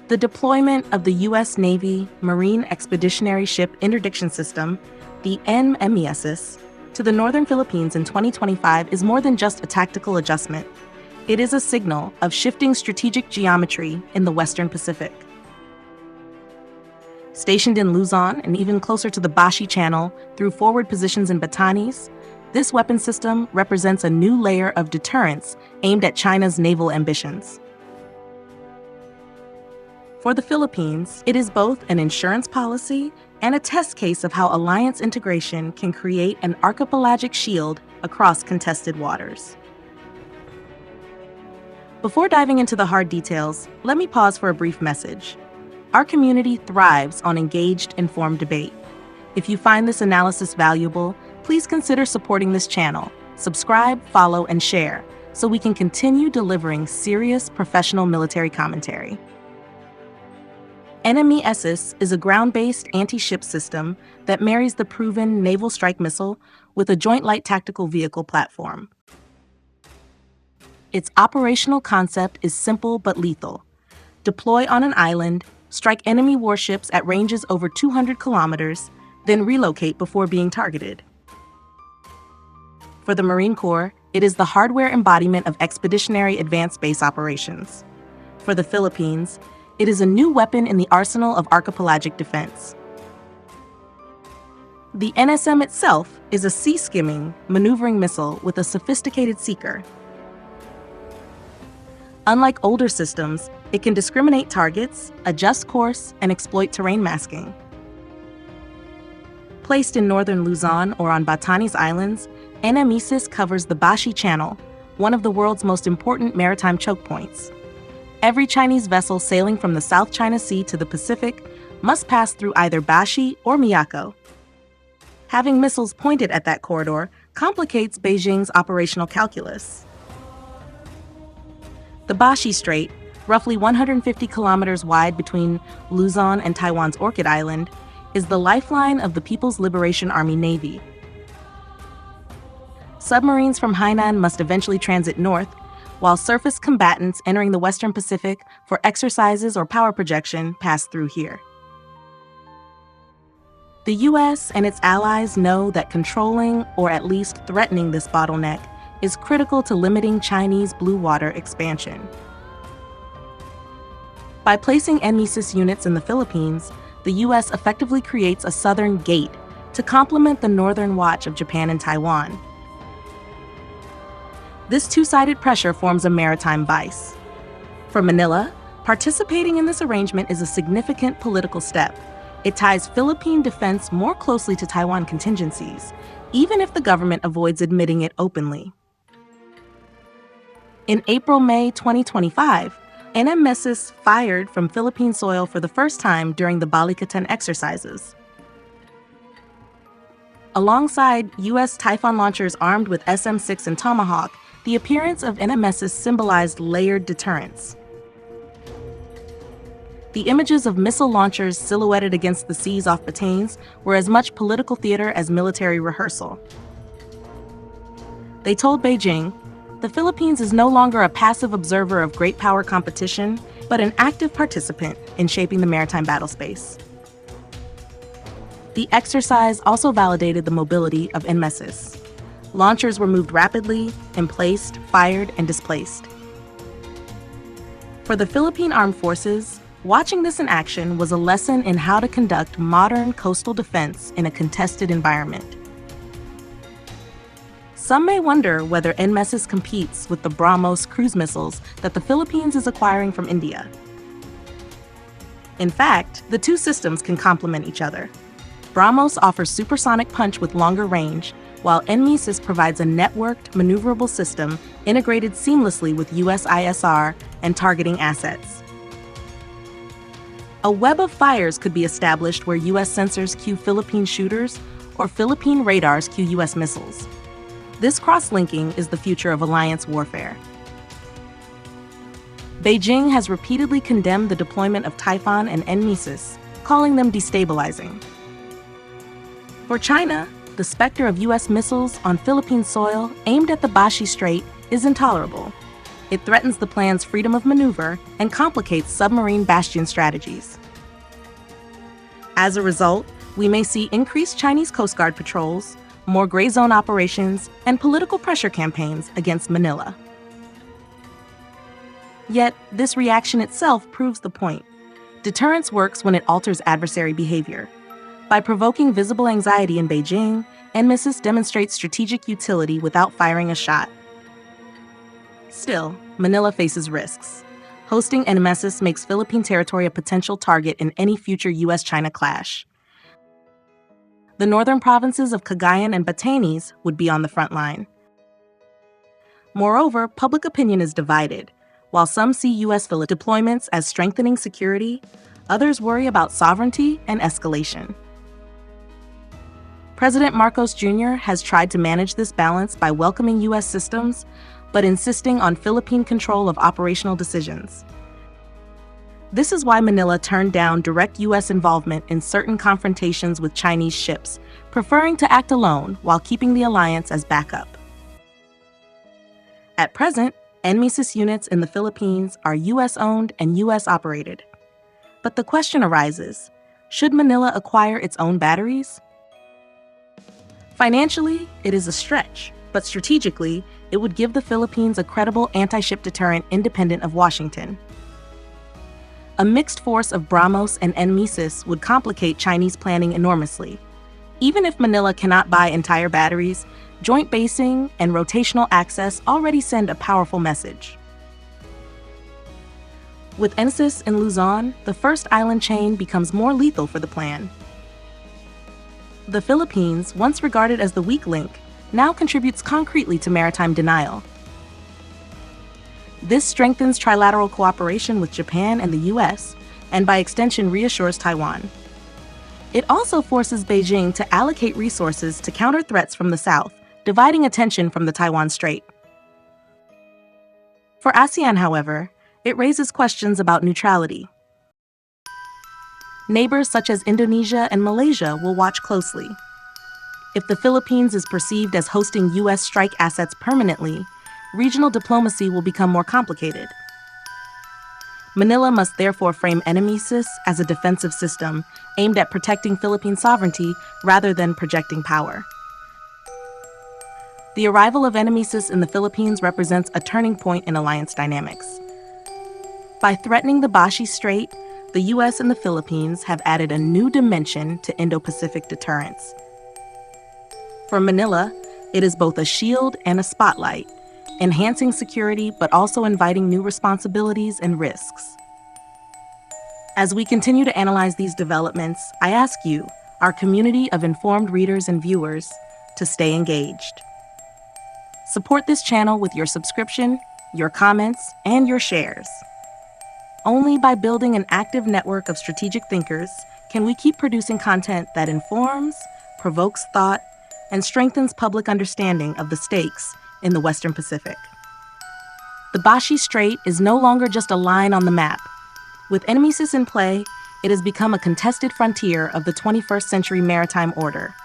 The deployment of the U.S. Navy Marine Expeditionary Ship Interdiction System, the NMESIS, to the northern Philippines in 2025 is more than just a tactical adjustment. It is a signal of shifting strategic geometry in the Western Pacific. Stationed in Luzon and even closer to the Bashi Channel through forward positions in Batanes, this weapon system represents a new layer of deterrence aimed at China's naval ambitions. For the Philippines, it is both an insurance policy and a test case of how alliance integration can create an archipelagic shield across contested waters. Before diving into the hard details, let me pause for a brief message. Our community thrives on engaged, informed debate. If you find this analysis valuable, please consider supporting this channel. Subscribe, follow, and share so we can continue delivering serious, professional military commentary. NMESIS is a ground-based anti-ship system that marries the proven naval strike missile with a joint light tactical vehicle platform. Its operational concept is simple but lethal. Deploy on an island, strike enemy warships at ranges over 200 kilometers, then relocate before being targeted. For the Marine Corps, it is the hardware embodiment of expeditionary advanced base operations. For the Philippines, it is a new weapon in the arsenal of archipelagic defense. The NSM itself is a sea-skimming, maneuvering missile with a sophisticated seeker. Unlike older systems, it can discriminate targets, adjust course, and exploit terrain masking. Placed in northern Luzon or on Batanes Islands, NMESIS covers the Bashi Channel, one of the world's most important maritime choke points. Every Chinese vessel sailing from the South China Sea to the Pacific must pass through either Bashi or Miyako. Having missiles pointed at that corridor complicates Beijing's operational calculus. The Bashi Strait, roughly 150 kilometers wide between Luzon and Taiwan's Orchid Island, is the lifeline of the People's Liberation Army Navy. Submarines from Hainan must eventually transit north, while surface combatants entering the Western Pacific for exercises or power projection pass through here. The U.S. and its allies know that controlling, or at least threatening, this bottleneck is critical to limiting Chinese blue water expansion. By placing NMESIS units in the Philippines, the U.S. effectively creates a southern gate to complement the northern watch of Japan and Taiwan. This two-sided pressure forms a maritime vice. For Manila, participating in this arrangement is a significant political step. It ties Philippine defense more closely to Taiwan contingencies, even if the government avoids admitting it openly. In April-May 2025, NMESIS fired from Philippine soil for the first time during the Balikatan exercises. Alongside U.S. Typhoon launchers armed with SM-6 and Tomahawk, the appearance of NMESIS symbolized layered deterrence. The images of missile launchers silhouetted against the seas off Batanes were as much political theater as military rehearsal. They told Beijing, the Philippines is no longer a passive observer of great power competition, but an active participant in shaping the maritime battlespace. The exercise also validated the mobility of NMESIS. Launchers were moved rapidly, emplaced, fired, and displaced. For the Philippine Armed Forces, watching this in action was a lesson in how to conduct modern coastal defense in a contested environment. Some may wonder whether NMESIS competes with the BrahMos cruise missiles that the Philippines is acquiring from India. In fact, the two systems can complement each other. BrahMos offers supersonic punch with longer range, while NMESIS provides a networked, maneuverable system integrated seamlessly with U.S. ISR and targeting assets. A web of fires could be established where U.S. sensors cue Philippine shooters or Philippine radars cue U.S. missiles. This cross-linking is the future of alliance warfare. Beijing has repeatedly condemned the deployment of Typhoon and NMESIS, calling them destabilizing. For China, the specter of U.S. missiles on Philippine soil aimed at the Bashi Strait is intolerable. It threatens the plan's freedom of maneuver and complicates submarine bastion strategies. As a result, we may see increased Chinese Coast Guard patrols, more gray zone operations, and political pressure campaigns against Manila. Yet, this reaction itself proves the point. Deterrence works when it alters adversary behavior. By provoking visible anxiety in Beijing, NMESIS demonstrates strategic utility without firing a shot. Still, Manila faces risks. Hosting NMESIS makes Philippine territory a potential target in any future U.S.-China clash. The northern provinces of Cagayan and Batanes would be on the front line. Moreover, public opinion is divided. While some see U.S. deployments as strengthening security, others worry about sovereignty and escalation. President Marcos Jr. has tried to manage this balance by welcoming U.S. systems, but insisting on Philippine control of operational decisions. This is why Manila turned down direct U.S. involvement in certain confrontations with Chinese ships, preferring to act alone while keeping the alliance as backup. At present, NMESIS units in the Philippines are U.S.-owned and U.S.-operated. But the question arises, should Manila acquire its own batteries? Financially, it is a stretch, but strategically, it would give the Philippines a credible anti-ship deterrent independent of Washington. A mixed force of BrahMos and NMESIS would complicate Chinese planning enormously. Even if Manila cannot buy entire batteries, joint basing and rotational access already send a powerful message. With NMESIS in Luzon, the first island chain becomes more lethal for the plan. The Philippines, once regarded as the weak link, now contributes concretely to maritime denial. This strengthens trilateral cooperation with Japan and the U.S., and by extension reassures Taiwan. It also forces Beijing to allocate resources to counter threats from the south, dividing attention from the Taiwan Strait. For ASEAN, however, it raises questions about neutrality. Neighbors such as Indonesia and Malaysia will watch closely. If the Philippines is perceived as hosting U.S. strike assets permanently, regional diplomacy will become more complicated. Manila must therefore frame NMESIS as a defensive system aimed at protecting Philippine sovereignty rather than projecting power. The arrival of NMESIS in the Philippines represents a turning point in alliance dynamics. By threatening the Bashi Strait, the U.S. and the Philippines have added a new dimension to Indo-Pacific deterrence. For Manila, it is both a shield and a spotlight, enhancing security but also inviting new responsibilities and risks. As we continue to analyze these developments, I ask you, our community of informed readers and viewers, to stay engaged. Support this channel with your subscription, your comments, and your shares. Only by building an active network of strategic thinkers can we keep producing content that informs, provokes thought, and strengthens public understanding of the stakes in the Western Pacific. The Bashi Strait is no longer just a line on the map. With NMESIS in play, it has become a contested frontier of the 21st century maritime order.